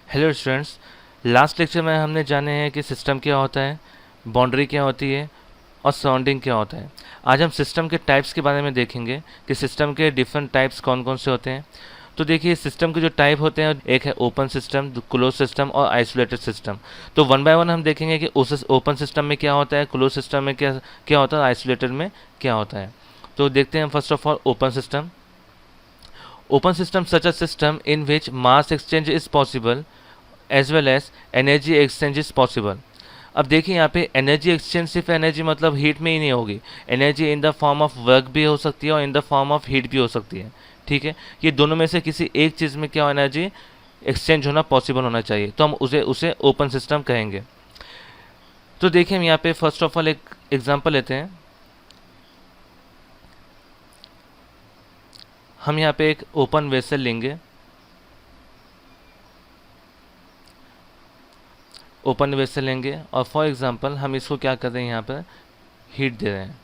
Hello students, last lecture में हमने जाने हैं कि सिस्टम क्या होता है, बाउंड्री क्या होती है और सराउंडिंग क्या होता है। आज हम सिस्टम के टाइप्स के बारे में देखेंगे कि सिस्टम के डिफरेंट टाइप्स कौन कौन से होते हैं। तो देखिए, सिस्टम के जो टाइप होते हैं, एक है ओपन सिस्टम, क्लोज सिस्टम और आइसोलेटेड सिस्टम। तो वन बाय वन हम देखेंगे कि उस ओपन सिस्टम में क्या होता है, क्लोज सिस्टम में क्या क्या होता है, आइसोलेटेड में क्या होता है। तो देखते हैं first of all open system. Open system such a system in which mass exchange is possible as well as energy exchange is possible. अब देखिए, यहाँ पे एनर्जी एक्सचेंज सिर्फ एनर्जी मतलब हीट में ही नहीं होगी, energy in the form of work भी हो सकती है और in the form of heat भी हो सकती है। ठीक है, ये दोनों में से किसी एक चीज़ में क्या एनर्जी एक्सचेंज होना पॉसिबल होना चाहिए, तो हम उसे उसे ओपन सिस्टम कहेंगे। तो देखिए, हम यहाँ पे फर्स्ट ऑफ ऑल एक एग्जांपल लेते हैं। हम यहाँ पे एक ओपन वेसल लेंगे, ओपन वेसल लेंगे और फॉर एग्जांपल हम इसको क्या कर रहे हैं, यहाँ पर हीट दे रहे हैं।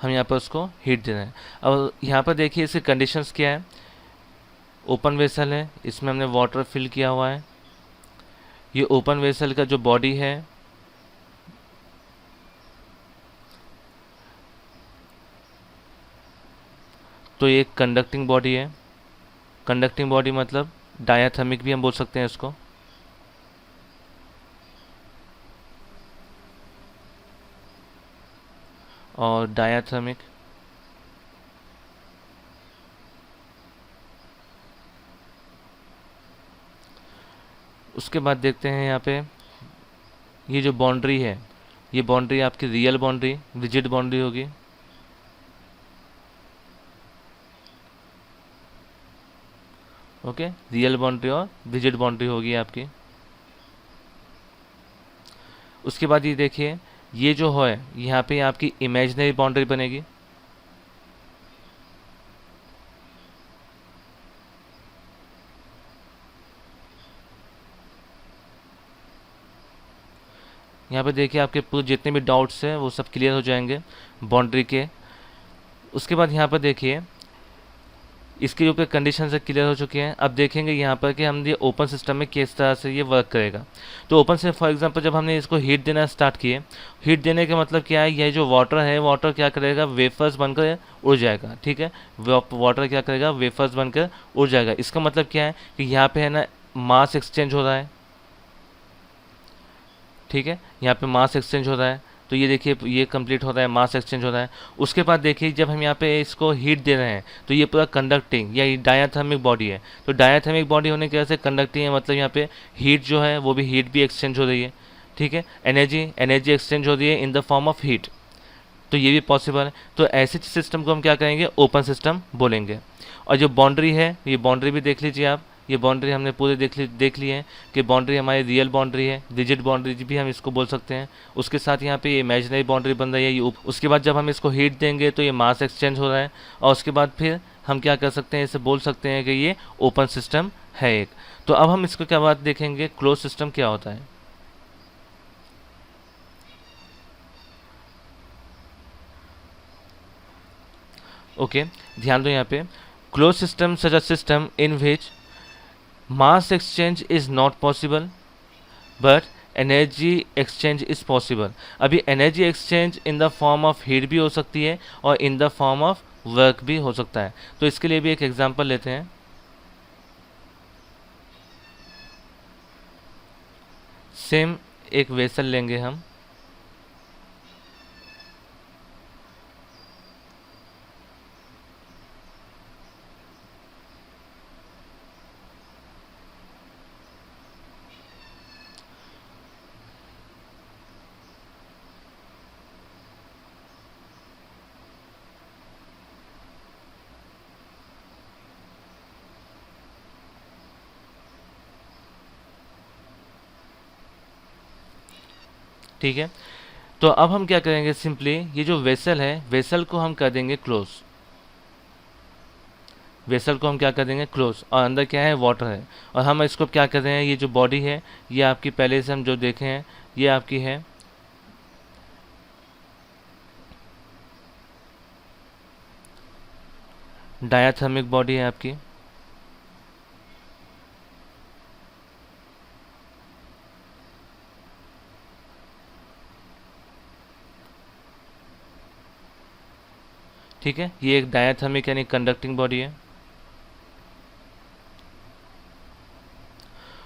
हम यहाँ पर उसको हीट दे रहे हैं। अब यहाँ पर देखिए, इसकी कंडीशंस क्या है। ओपन वेसल है, इसमें हमने वाटर फिल किया हुआ है। ये ओपन वेसल का जो बॉडी है, तो ये एक कंडक्टिंग बॉडी है। कंडक्टिंग बॉडी मतलब डायाथर्मिक भी हम बोल सकते हैं इसको। और डायाथर्मिक, उसके बाद देखते हैं यहाँ पे ये जो बाउंड्री है, ये बाउंड्री आपकी रियल बाउंड्री, रिजिड बाउंड्री होगी। ओके, रियल बाउंड्री और रिजिड बाउंड्री होगी आपकी। उसके बाद ये देखिए, ये जो है यहाँ पे आपकी इमेजिनरी बाउंड्री बनेगी। यहाँ पे देखिए, आपके पूरे जितने भी डाउट्स हैं वो सब क्लियर हो जाएंगे बाउंड्री के। उसके बाद यहाँ पर देखिए, इसके ऊपर कंडीशन से क्लियर हो चुकी हैं। अब देखेंगे यहाँ पर कि हम ये ओपन सिस्टम में किस तरह से ये वर्क करेगा। तो ओपन से फॉर एग्जांपल जब हमने इसको हीट देना स्टार्ट किए, हीट देने का मतलब क्या है, ये जो वाटर है, वाटर क्या करेगा, वेफर्स बनकर उड़ जाएगा। ठीक है, वाटर क्या करेगा, वेफर्स बनकर उड़ जाएगा। इसका मतलब क्या है कि यहाँ पे है ना, मास एक्सचेंज हो रहा है। ठीक है, यहाँ पे मास एक्सचेंज हो रहा है। तो ये देखिए, ये कंप्लीट हो रहा है, मास एक्सचेंज हो रहा है। उसके बाद देखिए, जब हम यहाँ पे इसको हीट दे रहे हैं, तो ये पूरा कंडक्टिंग या डायाथर्मिक बॉडी है। तो डायाथर्मिक बॉडी होने की वजह से कंडक्टिंग है, मतलब यहाँ पे हीट जो है वो भी हीट भी एक्सचेंज हो रही है। ठीक है, एनर्जी एनर्जी एक्सचेंज हो रही है इन द फॉर्म ऑफ हीट। तो ये भी पॉसिबल है। तो ऐसे सिस्टम को हम क्या कहेंगे, ओपन सिस्टम बोलेंगे। और जो बाउंड्री है, ये बाउंड्री भी देख लीजिए आप। ये बाउंड्री हमने पूरे देख ली है कि बाउंड्री हमारी रियल बाउंड्री है, रिजिड बाउंड्री भी हम इसको बोल सकते हैं। उसके साथ यहाँ पे ये इमेजिनरी बाउंड्री बन रही है ये उसके बाद जब हम इसको हीट देंगे तो ये मास एक्सचेंज हो रहा है। और उसके बाद फिर हम क्या कर सकते हैं, इसे बोल सकते हैं कि ये ओपन सिस्टम है एक। तो अब हम इसको क्या बात देखेंगे, क्लोज सिस्टम क्या होता है। ओके, ध्यान दो यहाँ पे, close system such a system in which mass exchange is not possible but energy exchange is possible. अभी energy exchange in the form of heat भी हो सकती है और in the form of work भी हो सकता है। तो इसके लिए भी एक एग्जांपल लेते हैं। सेम एक वेसल लेंगे हम, ठीक है। तो अब हम क्या करेंगे, सिंपली ये जो वेसल है, वेसल को हम कर देंगे क्लोज। वेसल को हम क्या कर देंगे, क्लोज। और अंदर क्या है, वाटर है। और हम इसको क्या कर रहे हैं, ये जो बॉडी है, ये आपकी पहले से हम जो देखे हैं, ये आपकी है डायाथर्मिक बॉडी है आपकी। ठीक है, ये एक डायाथर्मिक यानी कंडक्टिंग बॉडी है।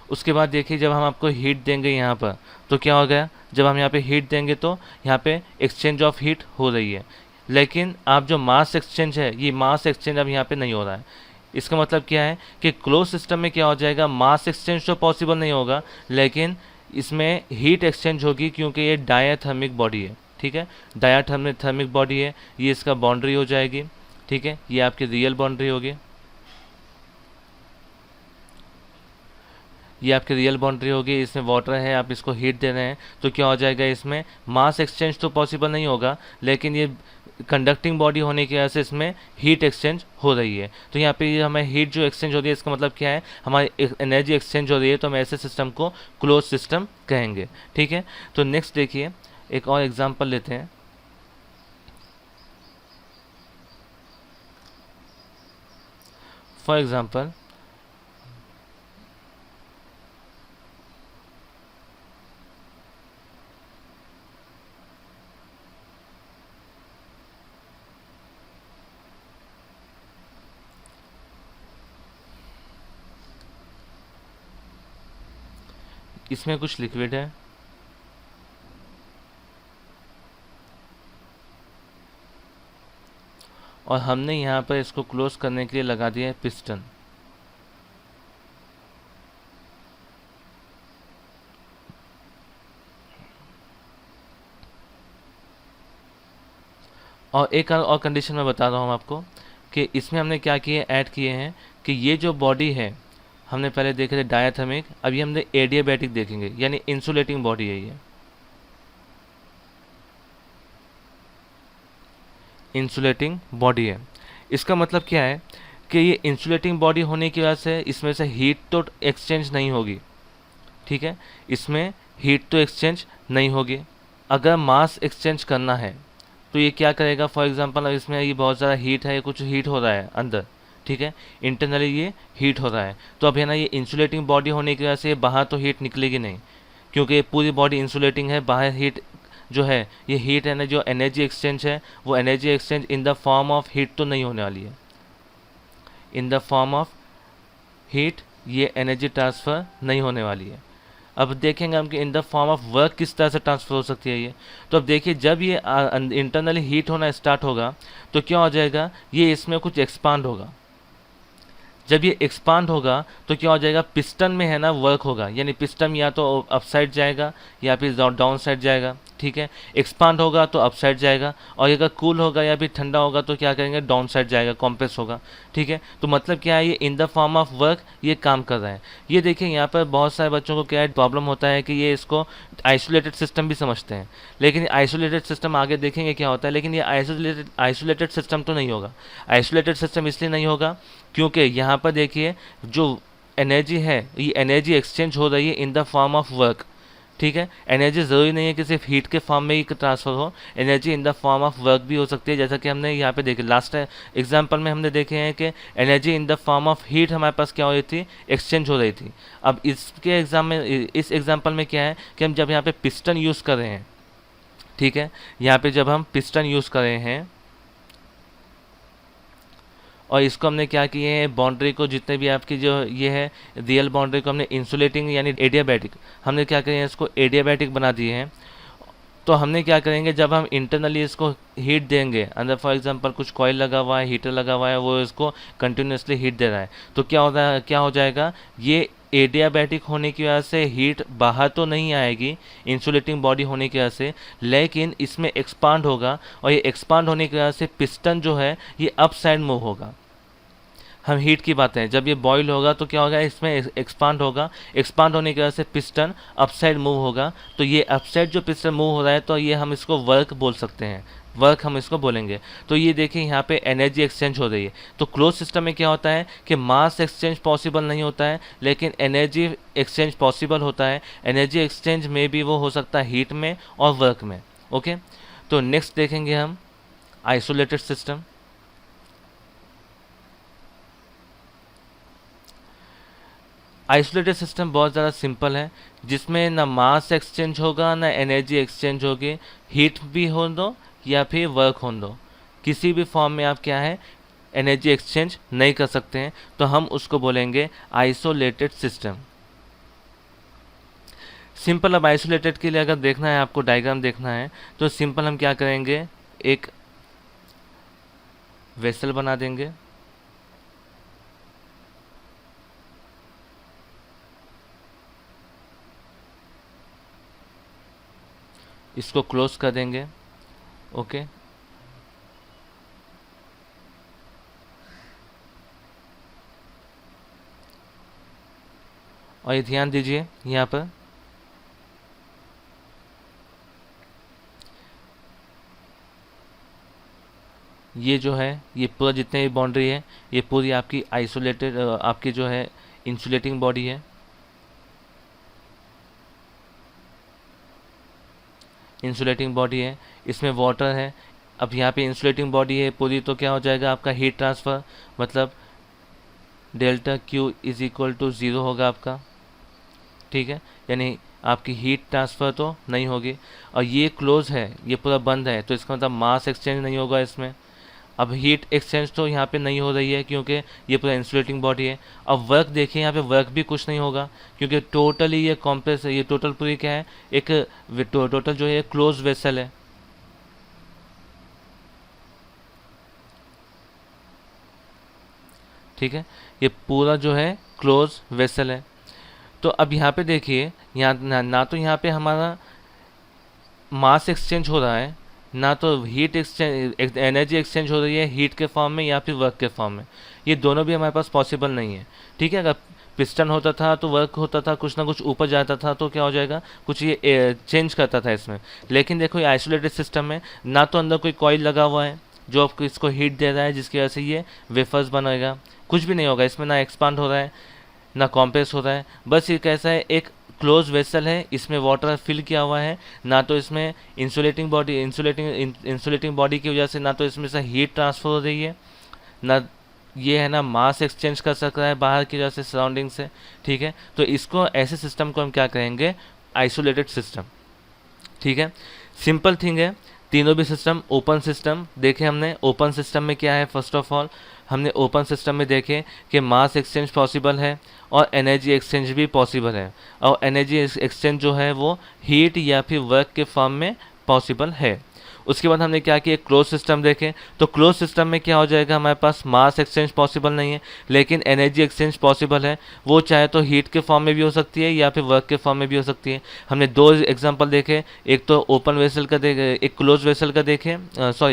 उसके बाद देखिए जब हम आपको हीट देंगे यहाँ पर तो क्या हो गया, जब हम यहाँ पे हीट देंगे तो यहाँ पे एक्सचेंज ऑफ हीट हो रही है, लेकिन आप जो मास एक्सचेंज है ये मास एक्सचेंज अब यहाँ पे नहीं हो रहा है। इसका मतलब क्या है कि क्लोज सिस्टम में क्या हो जाएगा, मास एक्सचेंज तो पॉसिबल नहीं होगा, लेकिन इसमें हीट एक्सचेंज होगी क्योंकि ये डायाथर्मिक बॉडी है। ठीक है, डायाथर्मिक बॉडी है, ये इसका बाउंड्री हो जाएगी। ठीक है, ये आपकी रियल बाउंड्री होगी, ये आपकी रियल बाउंड्री होगी। इसमें वाटर है, आप इसको हीट दे रहे हैं तो क्या हो जाएगा, इसमें मास एक्सचेंज तो पॉसिबल नहीं होगा, लेकिन ये कंडक्टिंग बॉडी होने की वजह से इसमें हीट एक्सचेंज हो रही है। तो यहाँ पे ये हमें हीट जो एक्सचेंज हो रही है इसका मतलब क्या है, हमारी एनर्जी एक्सचेंज हो रही है, तो हम ऐसे सिस्टम को क्लोज सिस्टम कहेंगे। ठीक है, तो नेक्स्ट देखिए एक और एग्जांपल लेते हैं। फॉर एग्जांपल इसमें कुछ लिक्विड है और हमने यहाँ पर इसको क्लोज करने के लिए लगा दिया है पिस्टन। और एक और कंडीशन मैं बता रहा हूँ आपको कि इसमें हमने क्या किए, ऐड किए हैं कि ये जो बॉडी है हमने पहले देखे थे डायाथर्मिक, अभी हमने एडियाबैटिक देखेंगे, यानी इंसुलेटिंग बॉडी है ये, इंसुलेटिंग बॉडी है। इसका मतलब क्या है कि ये इंसुलेटिंग बॉडी होने की वजह से इसमें से हीट तो एक्सचेंज नहीं होगी। ठीक है, इसमें हीट तो एक्सचेंज नहीं होगी। अगर मास एक्सचेंज करना है तो ये क्या करेगा, फॉर एग्जांपल इसमें ये बहुत ज़्यादा हीट है, कुछ हीट हो रहा है अंदर। ठीक है, इंटरनली ये हीट हो रहा है, तो अब है ना ये इंसुलेटिंग बॉडी होने की वजह से बाहर तो हीट निकलेगी नहीं, क्योंकि ये पूरी बॉडी इंसुलेटिंग है। बाहर हीट जो है, ये हीट है ना, जो एनर्जी एक्सचेंज है वो energy exchange in the form of heat तो नहीं होने वाली है। इन द फॉर्म ऑफ हीट ये एनर्जी ट्रांसफ़र नहीं होने वाली है। अब देखेंगे हम कि इन द फॉर्म ऑफ वर्क किस तरह से ट्रांसफ़र हो सकती है ये। तो अब देखिए जब ये इंटरनली हीट होना स्टार्ट होगा तो क्या हो जाएगा, ये इसमें कुछ एक्सपांड होगा। जब ये एक्सपांड होगा तो क्या हो जाएगा, पिस्टन में है ना वर्क होगा, यानी पिस्टन या तो अप साइड जाएगा या फिर डाउन साइड जाएगा। ठीक है, एक्सपांड होगा तो अप साइड जाएगा, और अगर कूल होगा या फिर ठंडा होगा तो क्या करेंगे, डाउन साइड जाएगा, कॉम्प्रेस होगा। ठीक है, तो मतलब क्या है, ये इन द फॉर्म ऑफ वर्क ये काम कर रहा है। ये देखिए यहाँ पर बहुत सारे बच्चों को क्या प्रॉब्लम होता है कि ये इसको आइसोलेटेड सिस्टम भी समझते हैं, लेकिन आइसोलेटेड सिस्टम आगे देखेंगे क्या होता है, लेकिन ये आइसोलेटेड सिस्टम तो नहीं होगा। आइसोलेटेड सिस्टम इसलिए नहीं होगा क्योंकि यहाँ पर देखिए जो एनर्जी है ये एनर्जी एक्सचेंज हो रही है इन द फॉर्म ऑफ वर्क। ठीक है, एनर्जी ज़रूरी नहीं है कि सिर्फ हीट के फॉर्म में ही ट्रांसफ़र हो, energy in the form of work भी हो सकती है, जैसा कि हमने यहाँ पे देखे लास्ट एग्जांपल में हमने देखे हैं कि energy in the form of heat हमारे पास क्या हो रही थी, एक्सचेंज हो रही थी। अब इसके इस एग्जाम्पल में क्या है कि हम जब यहाँ पे पिस्टन यूज़ कर रहे हैं, ठीक है, यहाँ पे जब हम पिस्टन यूज़ कर रहे हैं और इसको हमने क्या किए हैं, बाउंड्री को जितने भी आपकी जो ये है रियल बाउंड्री को हमने इंसुलेटिंग यानी एडियाबैटिक, हमने क्या किया है इसको एडियाबैटिक बना दिए हैं। तो हमने क्या करेंगे, जब हम इंटरनली इसको हीट देंगे अंदर, फॉर एग्जांपल कुछ कॉइल लगा हुआ है, हीटर लगा हुआ है, वो इसको कंटिन्यूसली हीट दे रहा है, तो क्या होता है, क्या हो जाएगा, ये एडियाबैटिक होने की वजह से हीट बाहर तो नहीं आएगी इंसुलेटिंग बॉडी होने की वजह से, लेकिन इसमें एक्सपांड होगा, और ये एक्सपांड होने की वजह से पिस्टन जो है ये अप साइड मूव होगा। हम हीट की बात है, जब ये बॉईल होगा तो क्या होगा, इसमें एक्सपांड होगा, एक्सपांड होने की वजह से पिस्टन अपसाइड मूव होगा। तो ये अपसाइड जो पिस्टन मूव हो रहा है तो ये हम इसको वर्क बोल सकते हैं, वर्क हम इसको बोलेंगे। तो ये देखिए यहाँ पे एनर्जी एक्सचेंज हो रही है। तो क्लोज सिस्टम में क्या होता है कि मास एक्सचेंज पॉसिबल नहीं होता है, लेकिन एनर्जी एक्सचेंज पॉसिबल होता है। एनर्जी एक्सचेंज में भी वो हो सकता है हीट में और वर्क में। ओके, तो नेक्स्ट देखेंगे हम आइसोलेटेड सिस्टम। आइसोलेटेड सिस्टम बहुत ज़्यादा सिंपल है, जिसमें ना मास एक्सचेंज होगा ना एनर्जी एक्सचेंज होगी, हीट भी हो दो या फिर वर्क हो दो, किसी भी फॉर्म में आप क्या है एनर्जी एक्सचेंज नहीं कर सकते हैं, तो हम उसको बोलेंगे आइसोलेटेड सिस्टम। सिंपल अब आइसोलेटेड के लिए अगर देखना है आपको, डायग्राम देखना है, तो सिंपल हम क्या करेंगे, एक वेसल बना देंगे, इसको क्लोज कर देंगे। ओके, और ये ध्यान दीजिए यहाँ पर ये जो है ये पूरा जितने भी बाउंड्री है ये पूरी आपकी आइसोलेटेड आपकी जो है इंसुलेटिंग बॉडी है। इंसुलेटिंग बॉडी है, इसमें वाटर है। अब यहाँ पे इंसुलेटिंग बॉडी है पूरी, तो क्या हो जाएगा आपका हीट ट्रांसफ़र, मतलब delta Q is equal to zero होगा आपका, ठीक है, यानी आपकी हीट ट्रांसफ़र तो नहीं होगी। और ये क्लोज है, ये पूरा बंद है, तो इसका मतलब मास एक्सचेंज नहीं होगा इसमें। अब हीट एक्सचेंज तो यहाँ पे नहीं हो रही है क्योंकि ये पूरा इंसुलेटिंग बॉडी है। अब वर्क देखिए, यहाँ पे वर्क भी कुछ नहीं होगा क्योंकि टोटली ये कॉम्प्रेस है, ये टोटल पूरी क्या है, एक टोटल जो है क्लोज वेसल है। ठीक है, ये पूरा जो है क्लोज वेसल है। तो अब यहाँ पे देखिए, यहाँ ना तो यहाँ पे हमारा मास एक्सचेंज हो रहा है, ना तो हीट एक्सचेंज एनर्जी एक्सचेंज हो रही है हीट के फॉर्म में या फिर वर्क के फॉर्म में, ये दोनों भी हमारे पास पॉसिबल नहीं है। ठीक है, अगर पिस्टन होता था तो वर्क होता था, कुछ ना कुछ ऊपर जाता था तो क्या हो जाएगा, कुछ ये चेंज करता था इसमें। लेकिन देखो ये आइसोलेटेड सिस्टम है, ना तो अंदर कोई कॉइल लगा हुआ है जो आपको इसको हीट दे रहा है जिसकी वजह से ये वेफर्स बनेगा, कुछ भी नहीं होगा इसमें, ना एक्सपांड हो रहा है ना कॉम्प्रेस हो रहा है, बस ये कैसा है एक क्लोज वेसल है, इसमें वाटर फिल किया हुआ है, ना तो इसमें इंसुलेटिंग बॉडी की वजह से ना तो इसमें से हीट ट्रांसफर हो रही है, ना ये है ना मास एक्सचेंज कर सकता है बाहर की वजह से सराउंडिंग से। ठीक है, तो इसको ऐसे सिस्टम को हम क्या कहेंगे, आइसोलेटेड सिस्टम। ठीक है, सिंपल थिंग है, तीनों भी सिस्टम ओपन सिस्टम देखे हमने। ओपन सिस्टम में क्या है, फर्स्ट ऑफ ऑल हमने ओपन सिस्टम में देखे कि मास एक्सचेंज पॉसिबल है और एनर्जी एक्सचेंज भी पॉसिबल है, और एनर्जी एक्सचेंज जो है वो हीट या फिर वर्क के फॉर्म में पॉसिबल है। उसके बाद हमने क्या किया, क्लोज सिस्टम देखे, तो क्लोज सिस्टम में क्या हो जाएगा, हमारे पास मास एक्सचेंज पॉसिबल नहीं है लेकिन एनर्जी एक्सचेंज पॉसिबल है, वो चाहे तो हीट के फॉर्म में भी हो सकती है या फिर वर्क के फॉर्म में भी हो सकती है। हमने दो एग्जांपल देखे, एक तो ओपन वेसल का देखे, एक क्लोज वेसल का देखे,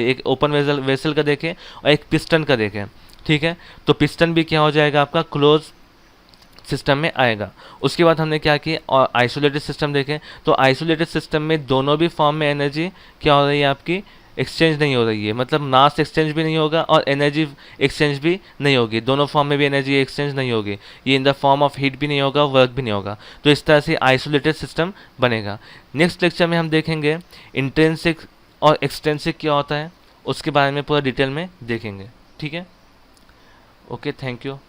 एक ओपन वेसल का देखे और एक पिस्टन का देखे। ठीक है, तो पिस्टन भी क्या हो जाएगा आपका क्लोज सिस्टम में आएगा। उसके बाद हमने क्या किया, और आइसोलेटेड सिस्टम देखें, तो आइसोलेटेड सिस्टम में दोनों भी फॉर्म में एनर्जी क्या हो रही है आपकी, एक्सचेंज नहीं हो रही है, मतलब मास एक्सचेंज भी नहीं होगा और एनर्जी एक्सचेंज भी नहीं होगी, दोनों फॉर्म में भी एनर्जी एक्सचेंज नहीं होगी, ये इन द फॉर्म ऑफ हीट भी नहीं होगा, वर्क भी नहीं होगा, तो इस तरह से आइसोलेटेड सिस्टम बनेगा। नेक्स्ट लेक्चर में हम देखेंगे इंट्रिंसिक और एक्सट्रिंसिक क्या होता है, उसके बारे में पूरा डिटेल में देखेंगे। ठीक है, ओके, थैंक यू।